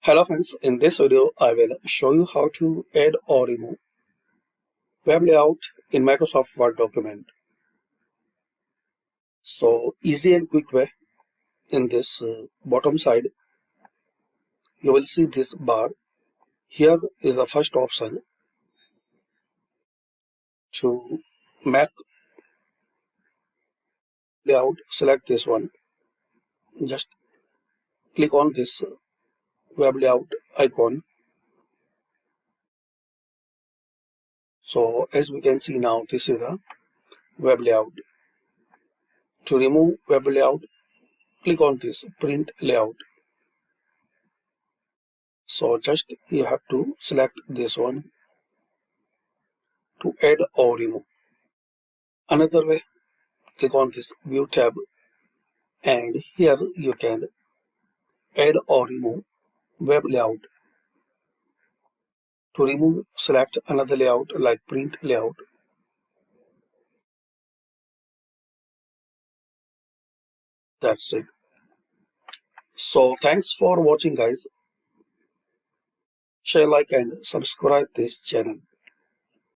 Hello friends, in this video I will show you how to add or remove web layout in Microsoft Word document. So easy and quick way. In this bottom side you will see this bar. Here is the first option to make layout. Select this one. Just click on this web layout icon. So as we can see now, this is the web layout. To remove web layout, click on this print layout. So just you have to select this one to add or remove. Another way, click on this view tab and here you can add or remove web layout. To remove, select another layout like print layout. That's it. So thanks for watching guys. Share, like and subscribe this channel.